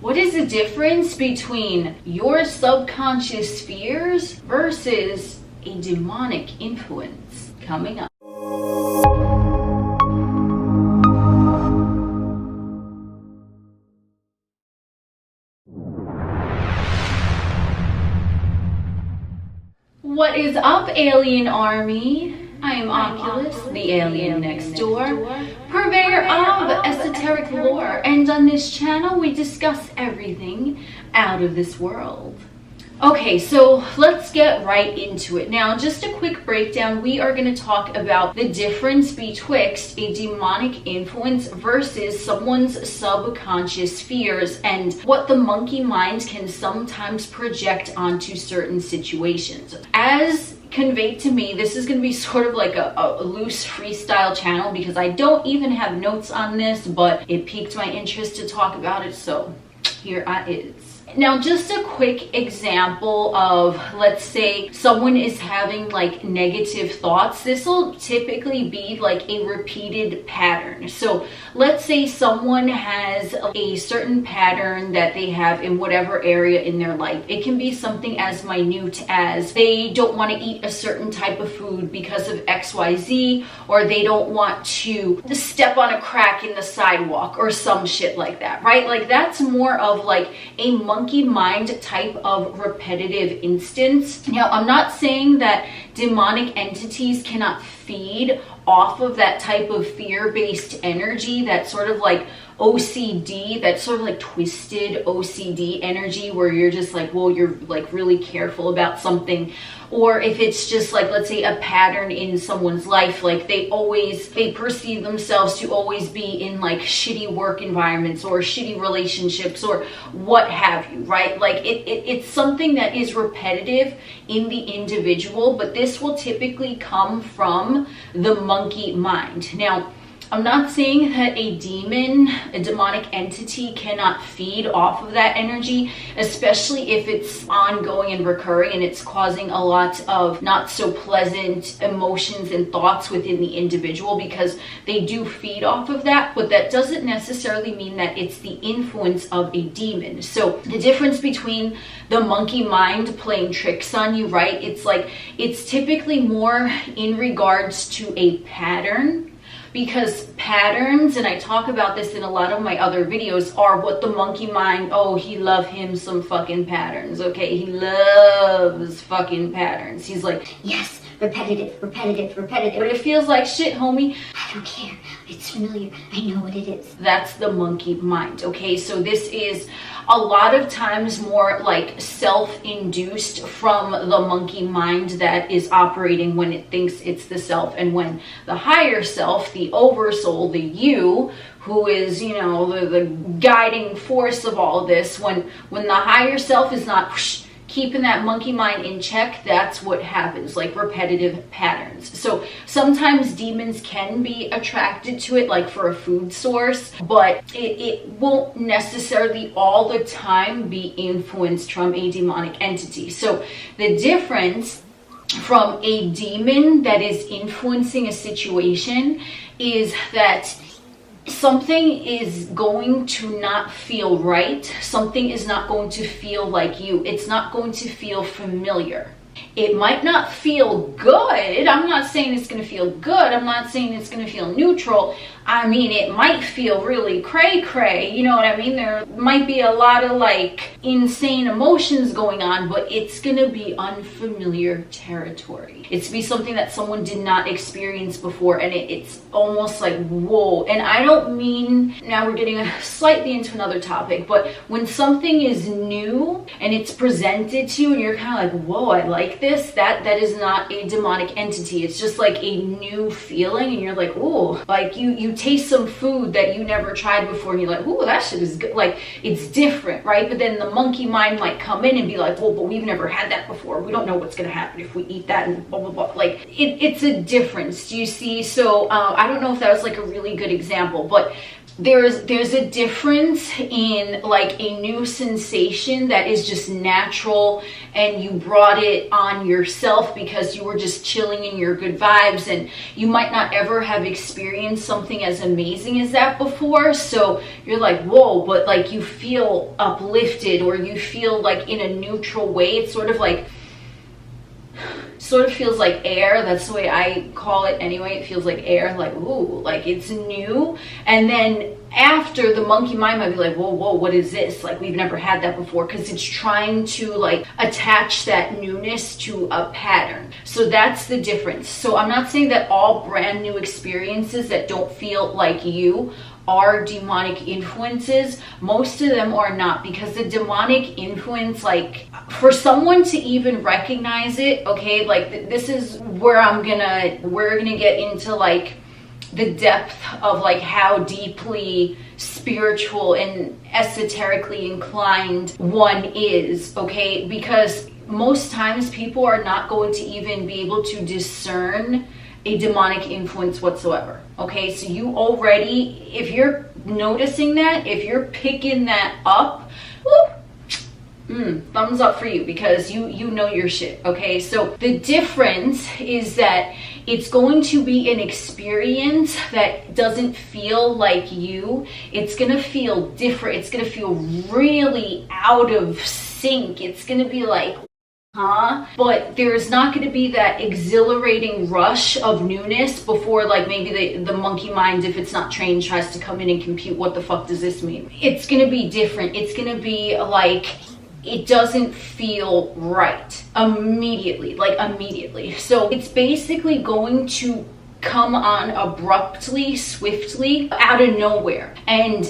What is the difference between your subconscious fears versus a demonic influence? Coming up. What is up, Alien Army? I am Oculus, the alien next door, purveyor of esoteric lore, and on this channel we discuss everything out of this world. Okay, so let's get right into it. Now, just a quick breakdown. We are going to talk about the difference betwixt a demonic influence versus someone's subconscious fears and what the monkey mind can sometimes project onto certain situations. As conveyed to me, this is going to be sort of like a loose freestyle channel because I don't even have notes on this, but it piqued my interest to talk about it, so here I is. Now, just a quick example of, let's say someone is having like negative thoughts. This will typically be like a repeated pattern. So let's say someone has a certain pattern that they have in whatever area in their life. It can be something as minute as they don't want to eat a certain type of food because of XYZ, or they don't want to step on a crack in the sidewalk or some shit like that, right? Like that's more of like a monkey mind type of repetitive instance. Now, I'm not saying that demonic entities cannot feed off of that type of fear-based energy, that sort of like OCD, that sort of like twisted OCD energy where you're just like, well, you're like really careful about something. Or if it's just like, let's say a pattern in someone's life, like they perceive themselves to always be in like shitty work environments or shitty relationships or what have you, right? Like it's something that is repetitive in the individual, but this will typically come from the monkey mind. Now, I'm not saying that a demon, a demonic entity cannot feed off of that energy, especially if it's ongoing and recurring and it's causing a lot of not so pleasant emotions and thoughts within the individual, because they do feed off of that, but that doesn't necessarily mean that it's the influence of a demon. So the difference between the monkey mind playing tricks on you, right? It's typically more in regards to a pattern. Because patterns, and I talk about this in a lot of my other videos, are what the monkey mind, oh, he loves him some fucking patterns, okay? He loves fucking patterns. He's like, yes, repetitive, repetitive, repetitive. But it feels like shit, homie. I don't care. It's familiar. I know what it is. That's the monkey mind, okay? So this is a lot of times more like self-induced from the monkey mind that is operating when it thinks it's the self, and when the higher self, the oversoul, the you, who is, you know, the guiding force of all of this, when the higher self is not keeping that monkey mind in check, that's what happens, like repetitive patterns. So sometimes demons can be attracted to it, like for a food source, but it won't necessarily all the time be influenced from a demonic entity. So the difference from a demon that is influencing a situation is that something is going to not feel right. Something is not going to feel like you. It's not going to feel familiar. It might not feel good. I'm not saying it's going to feel good. I'm not saying it's going to feel neutral. I mean, it might feel really cray-cray, you know what I mean? There might be a lot of like insane emotions going on, but it's going to be unfamiliar territory. It's to be something that someone did not experience before, and it's almost like, whoa. And I don't mean, now we're getting slightly into another topic, but when something is new and it's presented to you and you're kind of like, whoa, I like this, that is not a demonic entity. It's just like a new feeling, and you're like, ooh, like you taste some food that you never tried before and you're like, ooh, that shit is good. Like, it's different, right? But then the monkey mind might come in and be like, well, but we've never had that before. We don't know what's going to happen if we eat that and blah, blah, blah. Like, it's a difference. Do you see? So I don't know if that was like a really good example, but there's a difference in like a new sensation that is just natural and you brought it on yourself because you were just chilling in your good vibes, and you might not ever have experienced something as amazing as that before. So you're like, whoa, but like you feel uplifted, or you feel like in a neutral way. It's sort of feels like air. That's the way I call it anyway. It feels like air, like, ooh, like it's new. And then after, the monkey mind might be like, whoa, what is this? Like, we've never had that before, because it's trying to like attach that newness to a pattern. So that's the difference. So I'm not saying that all brand new experiences that don't feel like you are demonic influences. Most of them are not, because the demonic influence, like for someone to even recognize it, okay, like this is where we're gonna get into like the depth of like how deeply spiritual and esoterically inclined one is, okay, because most times people are not going to even be able to discern a demonic influence whatsoever. Okay, so you already, if you're noticing that, if you're picking that up, thumbs up for you, because you know your shit. Okay, so the difference is that it's going to be an experience that doesn't feel like you. It's gonna feel different. It's gonna feel really out of sync. It's gonna be like, but there's not going to be that exhilarating rush of newness before, like, maybe the monkey mind, if it's not trained, tries to come in and compute what the fuck does this mean. It's going to be different. It's going to be like, it doesn't feel right immediately. So it's basically going to come on abruptly, swiftly, out of nowhere, and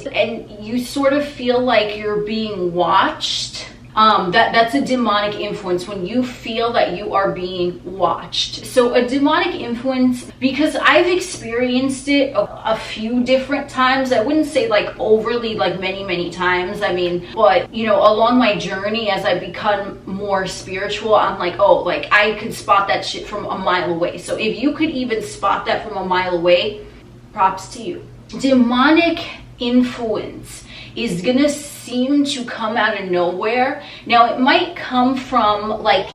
you sort of feel like you're being watched. That's a demonic influence, when you feel that you are being watched. So a demonic influence, because I've experienced it a few different times, I wouldn't say like overly, like many times, I mean, but you know, along my journey as I become more spiritual, I'm like, oh, like I could spot that shit from a mile away. So if you could even spot that from a mile away, props to you. Demonic influence is gonna seem to come out of nowhere. Now, it might come from like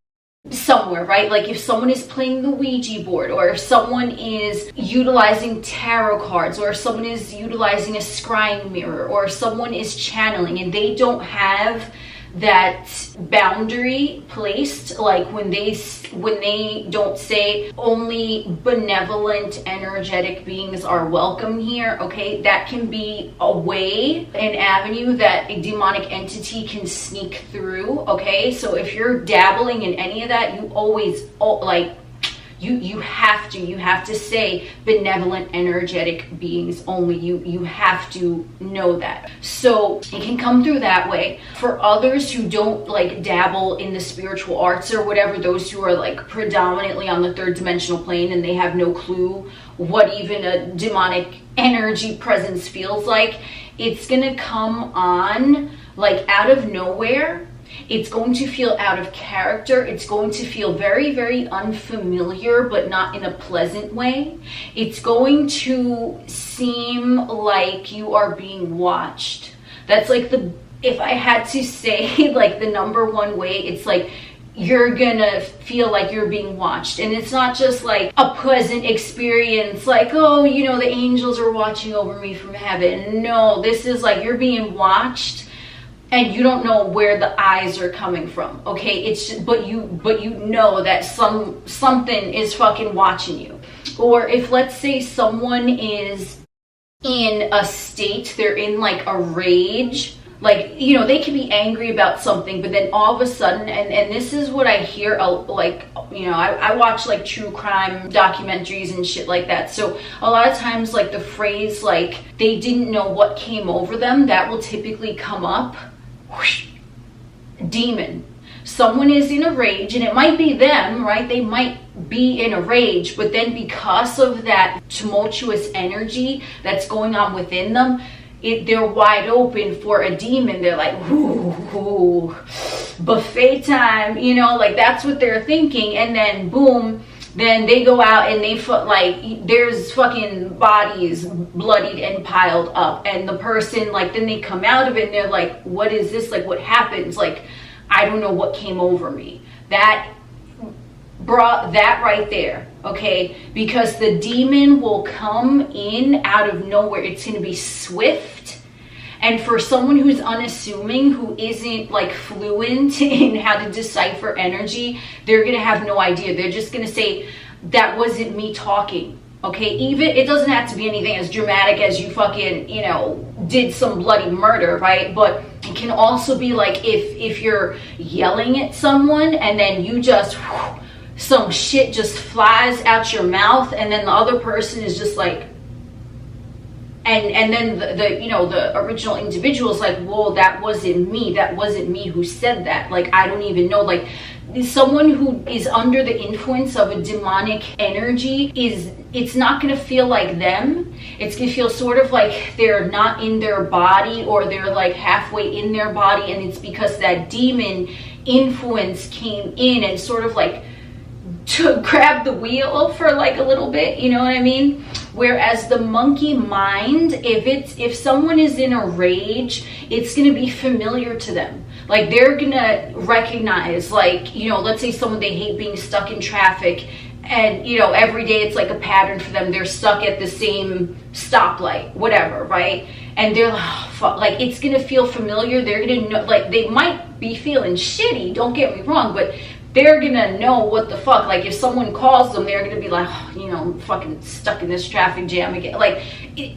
somewhere, right? Like if someone is playing the Ouija board, or if someone is utilizing tarot cards, or if someone is utilizing a scrying mirror, or if someone is channeling and they don't have that boundary placed, like when they don't say only benevolent energetic beings are welcome here, okay, that can be a way, an avenue that a demonic entity can sneak through. Okay, so if you're dabbling in any of that, you always like you have to say benevolent energetic beings only. You have to know that. So it can come through that way. For others who don't like dabble in the spiritual arts or whatever, those who are like predominantly on the third dimensional plane and they have no clue what even a demonic energy presence feels like, it's gonna come on like out of nowhere. It's going to feel out of character. It's going to feel very unfamiliar, but not in a pleasant way. It's going to seem like you are being watched. That's like if I had to say like the number one way, it's like you're gonna feel like you're being watched. And it's not just like a pleasant experience, like, oh, you know, the angels are watching over me from heaven. No, this is like you're being watched, and you don't know where the eyes are coming from. Okay, it's just, but you know that something is fucking watching you. Or if, let's say, someone is in a state, they're in like a rage, like, you know, they can be angry about something, but then all of a sudden, and this is what I hear, like, you know, I watch like true crime documentaries and shit like that. So a lot of times, like the phrase like they didn't know what came over them, that will typically come up. Whoosh, demon. Someone is in a rage, and it might be them, right? They might be in a rage, but then because of that tumultuous energy that's going on within them, they're wide open for a demon. They're like, ooh, buffet time, you know, like that's what they're thinking. And then boom, then they go out and they like, there's fucking bodies bloodied and piled up, and the person, like, then they come out of it and they're like, what is this? Like, what happens? Like, I don't know what came over me. That brought that right there, okay? Because the demon will come in out of nowhere. It's going to be swift. And for someone who's unassuming, who isn't like fluent in how to decipher energy, they're going to have no idea. They're just going to say, that wasn't me talking. Okay, even, it doesn't have to be anything as dramatic as you fucking, you know, did some bloody murder, right? But it can also be like if you're yelling at someone and then you just, some shit just flies out your mouth, and then the other person is just like, and then the you know, the original individual is like, whoa, that wasn't me who said that. Like, I don't even know. Like, someone who is under the influence of a demonic energy it's not going to feel like them. It's going to feel sort of like they're not in their body, or they're like halfway in their body, and it's because that demon influence came in and sort of like to grab the wheel for like a little bit, you know what I mean? Whereas the monkey mind, if someone is in a rage, it's going to be familiar to them. Like, they're going to recognize, like, you know, let's say someone, they hate being stuck in traffic, and, you know, every day it's like a pattern for them. They're stuck at the same stoplight, whatever, right? And they're like, oh, fuck. Like, it's going to feel familiar. They're going to know, like, they might be feeling shitty, don't get me wrong, but they're gonna know what the fuck. Like, if someone calls them, they're gonna be like, oh, you know, I'm fucking stuck in this traffic jam again. Like,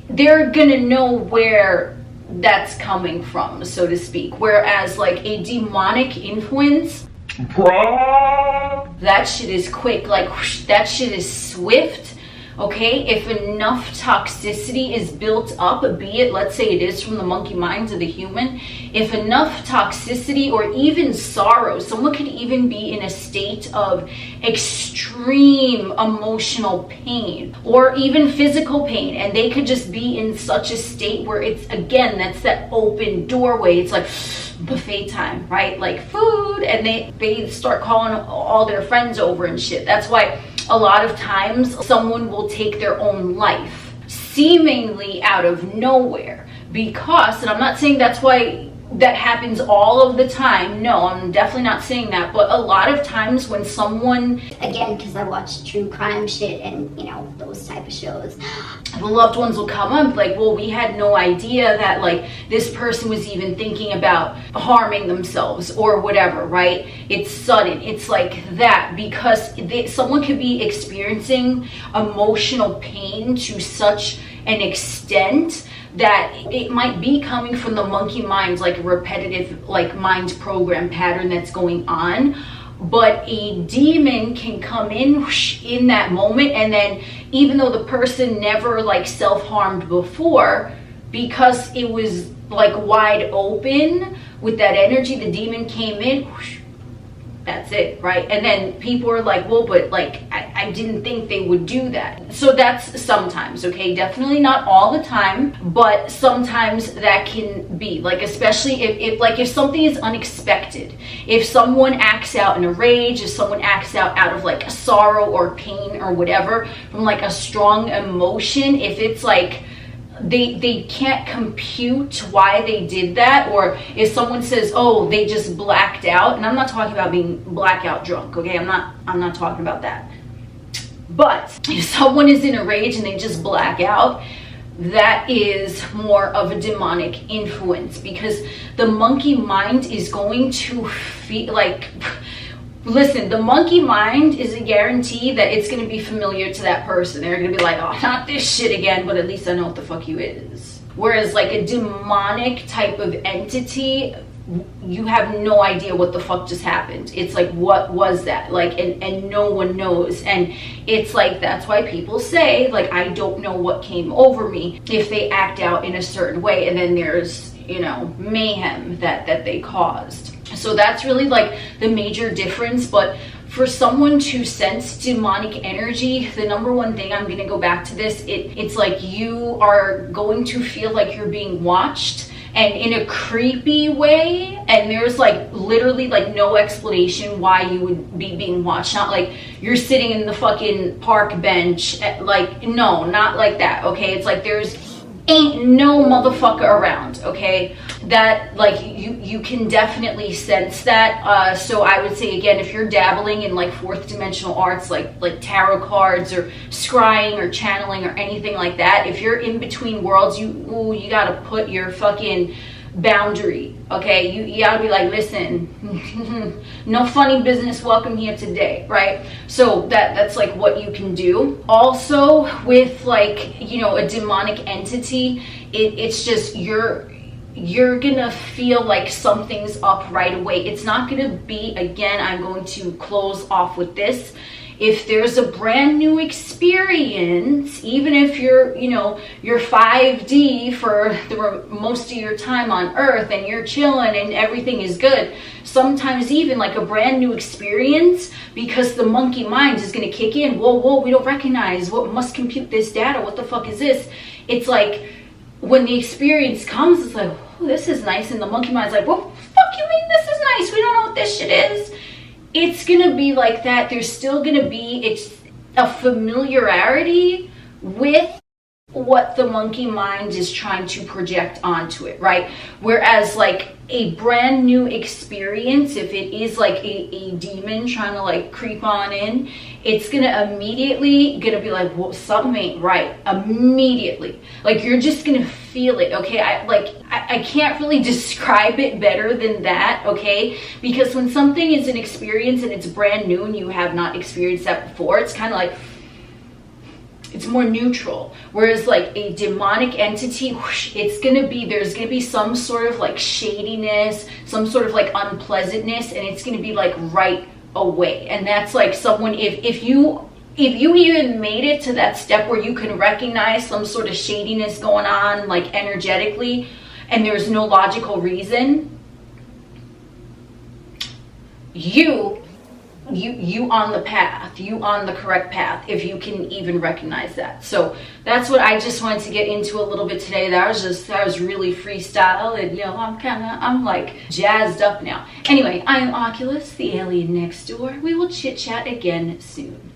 they're gonna know where that's coming from, so to speak. Whereas like a demonic influence, that shit is quick. Like, whoosh, that shit is swift. Okay, if enough toxicity is built up, be it, let's say it is from the monkey mind to the human, if enough toxicity or even sorrow, someone could even be in a state of extreme emotional pain or even physical pain, and they could just be in such a state where it's, again, that's that open doorway. It's like buffet time, right? Like food, and they start calling all their friends over and shit. That's why a lot of times someone will take their own life seemingly out of nowhere, because, and I'm not saying that's why that happens all of the time. No, I'm definitely not saying that. But a lot of times when someone, again, because I watch true crime shit and, you know, those type of shows, the loved ones will come up like, well, we had no idea that like this person was even thinking about harming themselves or whatever, right? It's sudden. It's like that, because someone could be experiencing emotional pain to such an extent that it might be coming from the monkey mind, like a repetitive, like mind program pattern that's going on. But a demon can come in in that moment, and then even though the person never like self-harmed before, because it was like wide open with that energy, the demon came in, that's it, right? And then people are like, well, but like, I didn't think they would do that. So that's sometimes, okay? Definitely not all the time, but sometimes that can be, like, especially if something is unexpected. If someone acts out in a rage, if someone acts out of like a sorrow or pain or whatever, from like a strong emotion, if it's like, they can't compute why they did that, or if someone says, oh, they just blacked out, and I'm not talking about being blackout drunk, okay? I'm not talking about that. But if someone is in a rage and they just black out, that is more of a demonic influence, because the monkey mind is going to feel like, listen, the monkey mind is a guarantee that it's going to be familiar to that person. They're going to be like, oh, not this shit again, but at least I know what the fuck you is. Whereas like a demonic type of entity, you have no idea what the fuck just happened. It's like, what was that? Like, and no one knows. And it's like, that's why people say, like, I don't know what came over me, if they act out in a certain way, and then there's, you know, mayhem that they caused. So that's really like the major difference. But for someone to sense demonic energy, the number one thing, I'm going to go back to this, it's like you are going to feel like you're being watched, and in a creepy way, and there's like literally like no explanation why you would be being watched. Not like you're sitting in the fucking park bench, like, no, not like that, okay? It's like there's ain't no motherfucker around, okay? That, like, you can definitely sense that. So I would say, again, if you're dabbling in like fourth dimensional arts, like tarot cards or scrying or channeling or anything like that, if you're in between worlds, you gotta put your fucking boundary, okay? You gotta be like, listen, no funny business, welcome here today, right? So that's like what you can do. Also with, like, you know, a demonic entity, it's just you're gonna feel like something's up right away. It's not gonna be, again, I'm going to close off with this. If there's a brand new experience, even if you're, you know, you're 5D for the most of your time on Earth and you're chilling and everything is good, sometimes even like a brand new experience, because the monkey mind is going to kick in. Whoa, we don't recognize. What must compute this data? What the fuck is this? It's like when the experience comes, it's like, oh, this is nice. And the monkey mind's like, well, fuck you mean this is nice? We don't know what this shit is. It's gonna be like that. There's still gonna be a familiarity with what the monkey mind is trying to project onto it, right? Whereas like a brand new experience, if it is like a demon trying to like creep on in, it's gonna immediately be like, well, something ain't right. Immediately, like you're just gonna feel it, okay? I can't really describe it better than that, okay? Because when something is an experience and it's brand new and you have not experienced that before, it's kind of like, it's more neutral. Whereas like a demonic entity, whoosh, it's gonna be, there's gonna be some sort of like shadiness, some sort of like unpleasantness, and it's gonna be like right away. And that's like someone, if you even made it to that step where you can recognize some sort of shadiness going on, like energetically, and there's no logical reason, you on the path, you on the correct path, if you can even recognize that. So that's what I just wanted to get into a little bit today. That was really freestyle, and you know, I'm like jazzed up now. Anyway, I am Oculus, the alien next door. We will chit chat again soon.